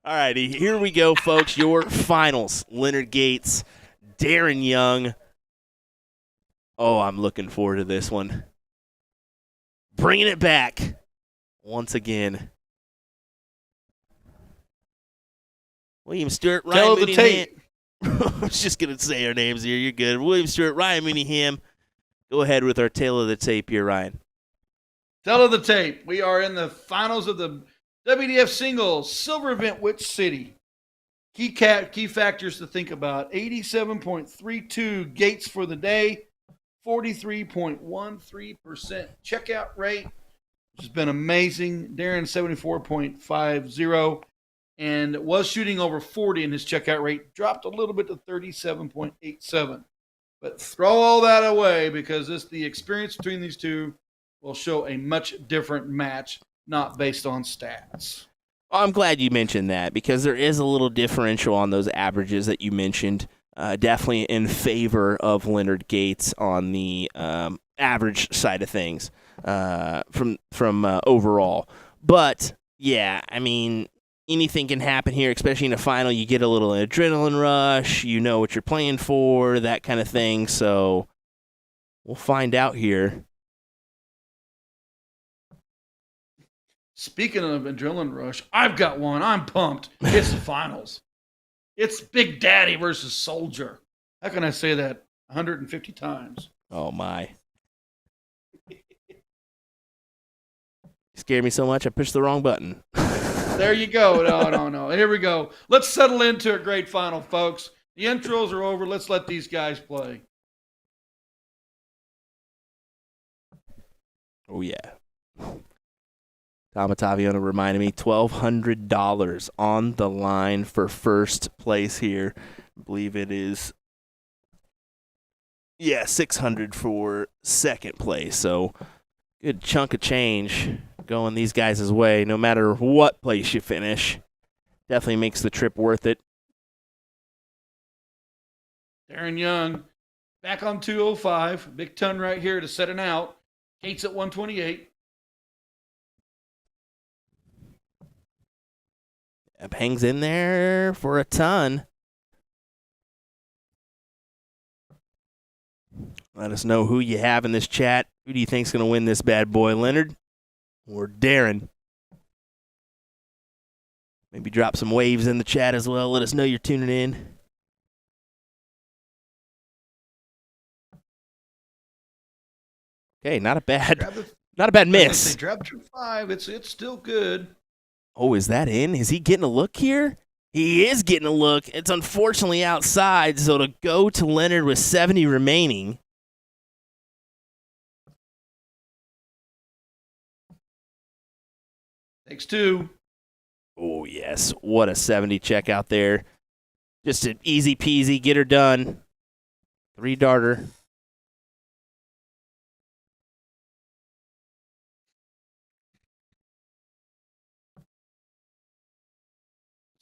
All righty, here we go, folks. Your finals. Leonard Gates, Darin Young. Oh, I'm looking forward to this one. Bringing it back once again. William Stuart, Ryan Tell the Mooneyham. tape. I was just going to say our names here. You're good. William Stuart, Ryan Mooneyham. Go ahead with our tale of the tape here, Ryan. Tell of the tape. We are in the finals of the WDF singles silver event. Which city? Key factors to think about: 87.32 gates for the day, 43.13% checkout rate, which has been amazing. Darin 74.50 and was shooting over 40 in his checkout rate. Dropped a little bit to 37.87. But throw all that away because the experience between these two will show a much different match, not based on stats. I'm glad you mentioned that because there is a little differential on those averages that you mentioned. Definitely in favor of Leonard Gates on the average side of things from overall. But, yeah, I mean, anything can happen here, especially in a final. You get a little adrenaline rush. You know what you're playing for, that kind of thing. So we'll find out here. Speaking of adrenaline rush, I've got one. I'm pumped. It's the finals. It's Big Daddy versus Soldier. How can I say that 150 times? Oh, my. You scared me so much, I pushed the wrong button. There you go. No. Here we go. Let's settle into a great final, folks. The intros are over. Let's let these guys play. Oh, yeah. Tom Ottaviano reminded me, $1,200 on the line for first place here. I believe it is, $600 for second place. So good chunk of change going these guys' way, no matter what place you finish. Definitely makes the trip worth it. Darin Young back on 205. Big ton right here to set it out. Gates at 128. Hangs in there for a ton. Let us know who you have in this chat. Who do you think's going to win this bad boy, Leonard or Darin? Maybe drop some waves in the chat as well. Let us know you're tuning in. Okay, not a bad miss. They dropped through 5. It's still good. Oh, is that in? Is he getting a look here? He is getting a look. It's unfortunately outside, so to go to Leonard with 70 remaining. Takes 2. Oh, yes. What a 70 check out there. Just an easy peasy, get her done. 3-darter.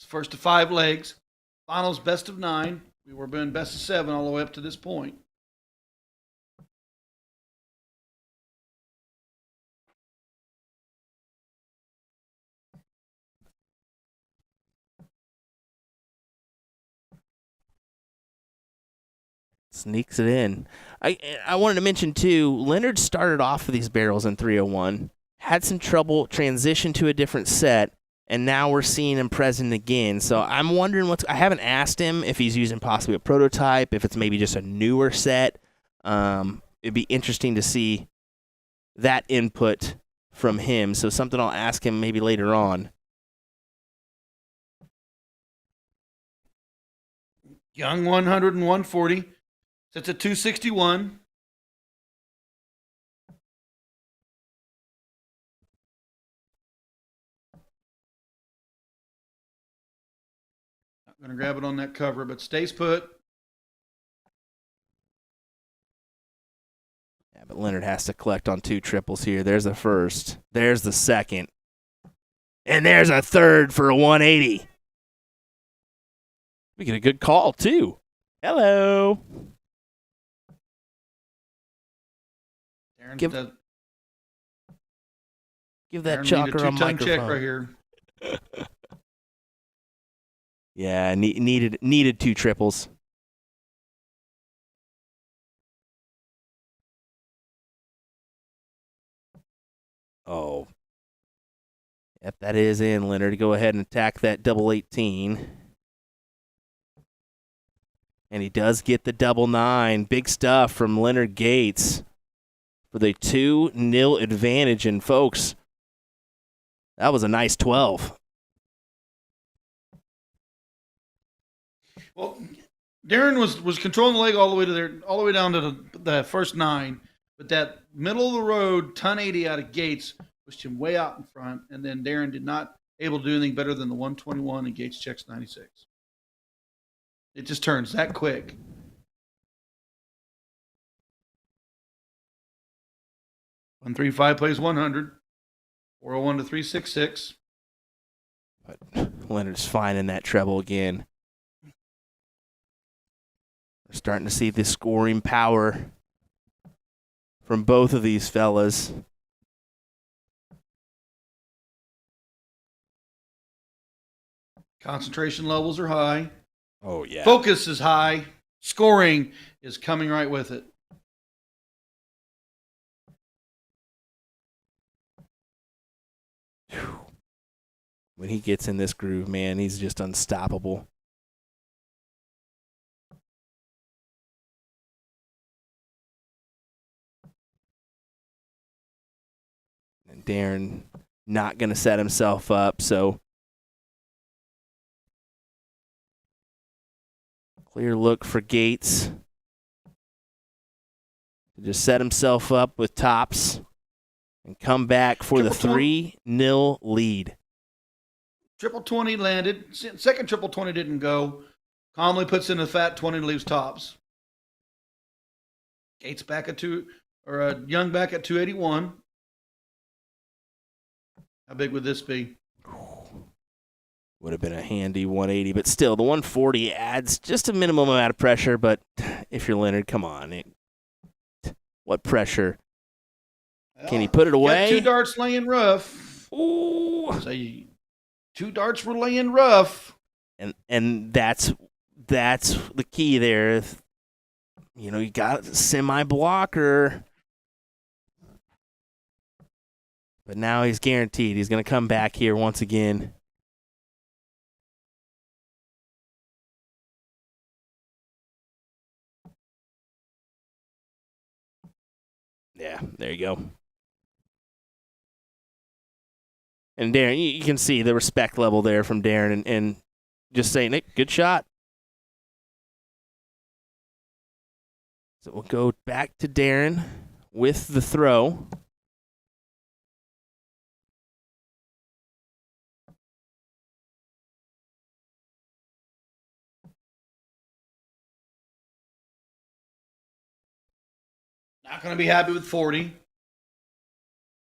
First to 5 legs. Finals best of 9. We were been best of 7 all the way up to this point. Sneaks it in. I wanted to mention, too, Leonard started off with these barrels in 301. Had some trouble, transitioned to a different set. And now we're seeing him present again. So I'm wondering I haven't asked him if he's using possibly a prototype, if it's maybe just a newer set. It'd be interesting to see that input from him. So something I'll ask him maybe later on. Young 100 and 140. Sets at 261. Going to grab it on that cover, but stays put. Yeah, but Leonard has to collect on 2 triples here. There's the first. There's the second. And there's a third for a 180. We get a good call, too. Hello. Give that Darin chalker a need a 2-ton microphone. check right here. Yeah, needed two triples. Oh. Yep, that is in, Leonard. Go ahead and attack that double 18. And he does get the double 9. Big stuff from Leonard Gates for the 2-0 advantage. And, folks, that was a nice 12. Well, Darin was controlling the leg all the way down to the first 9, but that middle of the road ton 80 out of Gates pushed him way out in front, and then Darin did not able to do anything better than the 121, and Gates checks 96. It just turns that quick. One 135 plays 100. 401 to 366. But Leonard's finding that treble again. We're starting to see the scoring power from both of these fellas. Concentration levels are high. Oh, yeah. Focus is high. Scoring is coming right with it. When he gets in this groove, man, he's just unstoppable. And Darin not going to set himself up, so clear look for Gates to just set himself up with tops and come back for the 3-0 lead. Triple 20 landed. Second triple 20 didn't go. Calmly puts in a fat 20 to leaves tops. Gates back at Young back at 281. How big would this be? Would have been a handy 180, but still, the 140 adds just a minimum amount of pressure. But if you're Leonard, come on. What pressure? Can he put it away? 2 darts laying rough. Ooh. So 2 darts were laying rough. And that's the key there. You know, you got a semi-blocker. But now he's guaranteed. He's going to come back here once again. Yeah, there you go. And Darin, you can see the respect level there from Darin and just saying, Nick, good shot. So we'll go back to Darin with the throw. Not going to be happy with 40.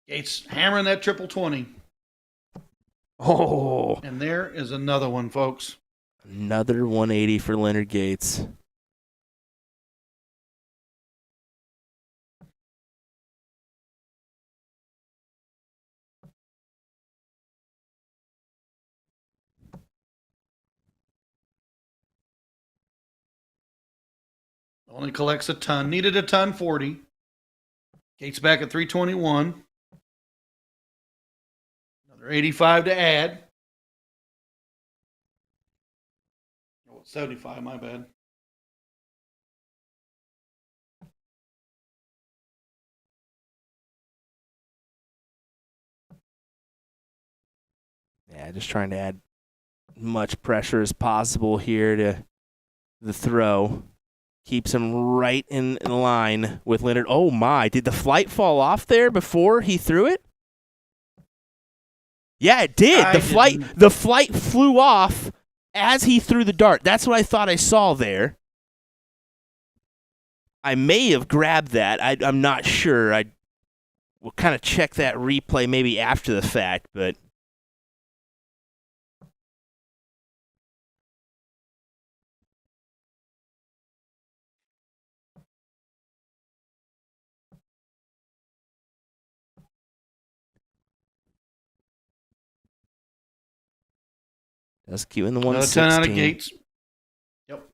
Gates hammering that triple 20. Oh. And there is another one, folks. Another 180 for Leonard Gates. Only collects a ton. Needed a ton 40. Gates back at 321. Another 85 to add. Oh, 75, my bad. Yeah, just trying to add much pressure as possible here to the throw. Keeps him right in line with Leonard. Oh, my. Did the flight fall off there before he threw it? Yeah, it did. The flight flew off as he threw the dart. That's what I thought I saw there. I may have grabbed that. I'm not sure. I will kind of check that replay maybe after the fact, but Does cue in the Another 116. 10 out of Gates. Yep.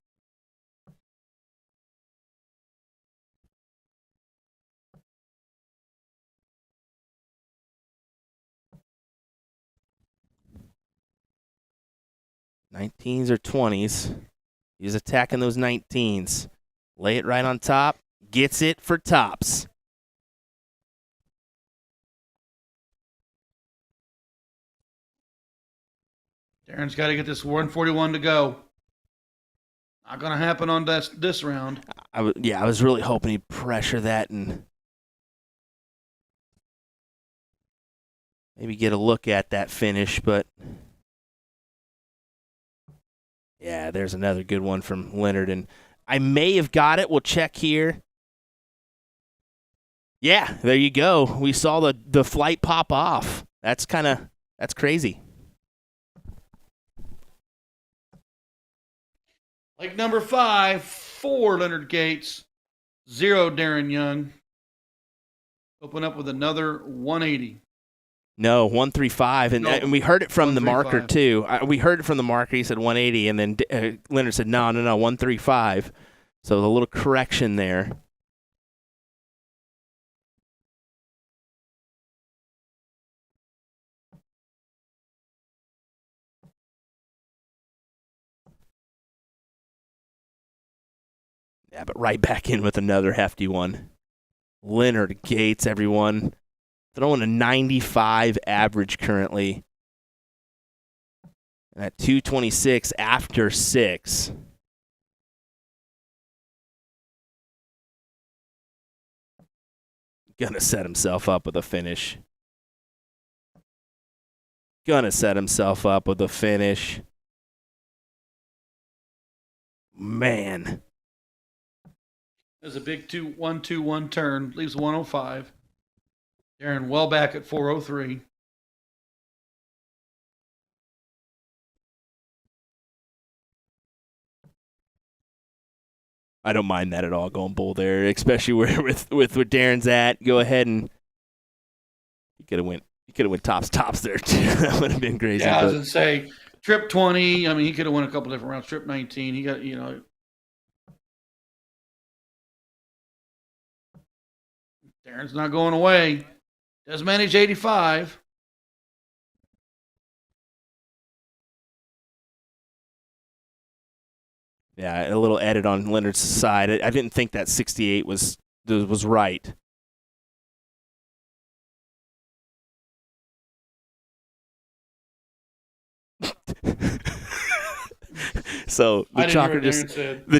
'19s or 20s. He's attacking those 19s. Lay it right on top. Gets it for tops. Darin's got to get this 141 to go. Not going to happen on this round. I was really hoping he'd pressure that and maybe get a look at that finish, but yeah, there's another good one from Leonard, and I may have got it. We'll check here. Yeah, there you go. We saw the flight pop off. That's crazy. Like number 5, 4 Leonard Gates, 0 Darin Young. Open up with another 180. No, 135, and we heard it from the marker too. We heard it from the marker. He said 180, and then Leonard said no, 135. So a little correction there. Yeah, but right back in with another hefty one. Leonard Gates, everyone. Throwing a 95 average currently. And at 226 after 6. Gonna set himself up with a finish. Man. There's a big 1-2-1 turn. Leaves 105. Darin well back at 403. I don't mind that at all, going bull there, especially with where Darin's at. Go ahead and you could have went tops there too. That would have been crazy. Yeah, I was gonna say trip 20. I mean, he could have won a couple different rounds. Trip 19. He got Darin's not going away. Does manage 85. Yeah, a little edit on Leonard's side. I didn't think that 68 was right. So the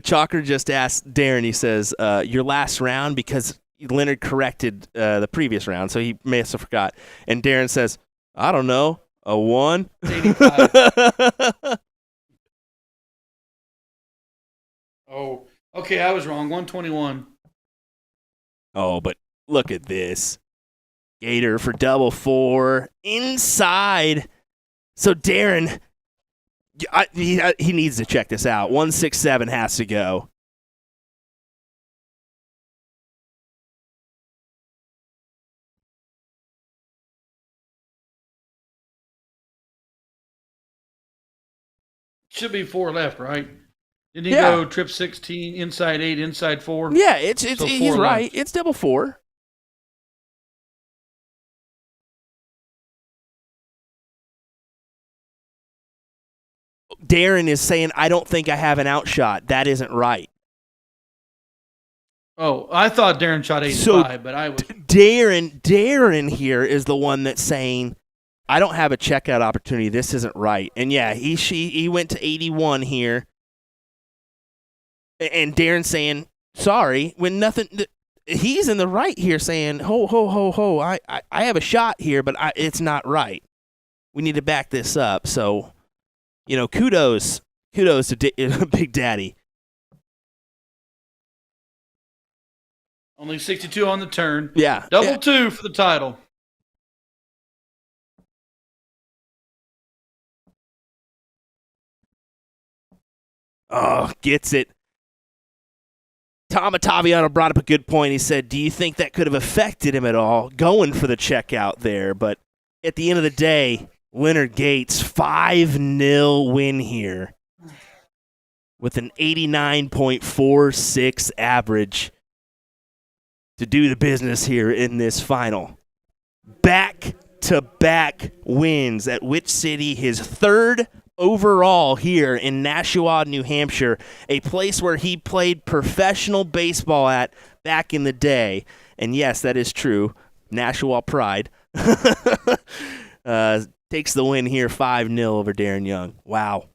chalker just asked Darin. He says, "Your last round," because Leonard corrected the previous round, so he may have forgot. And Darin says, "I don't know, a 1." 85. Oh, okay, I was wrong. 121. Oh, but look at this. Gator for double 4 inside. So Darin, he needs to check this out. 167 has to go. Should be 4 left, right? Didn't he go trip 16, inside 8, inside 4? Yeah, he's right. Left. It's double 4. Darin is saying, I don't think I have an outshot. That isn't right. Oh, I thought Darin shot 85, but I was... Darin here is the one that's saying, I don't have a checkout opportunity. This isn't right. And yeah, he went to 81 here. And Darin's saying, sorry, when nothing... He's in the right here saying, ho, I have a shot here, but it's not right. We need to back this up. So, kudos to Big Daddy. Only 62 on the turn. Yeah. Double 2 for the title. Oh, gets it. Tom Ottaviano brought up a good point. He said, do you think that could have affected him at all going for the checkout there? But at the end of the day, Leonard Gates, 5-0 win here with an 89.46 average to do the business here in this final. Back-to-back wins at Which City, his third overall here in Nashua, New Hampshire, a place where he played professional baseball at back in the day. And yes, that is true. Nashua pride. Takes the win here 5-0 over Darin Young. Wow.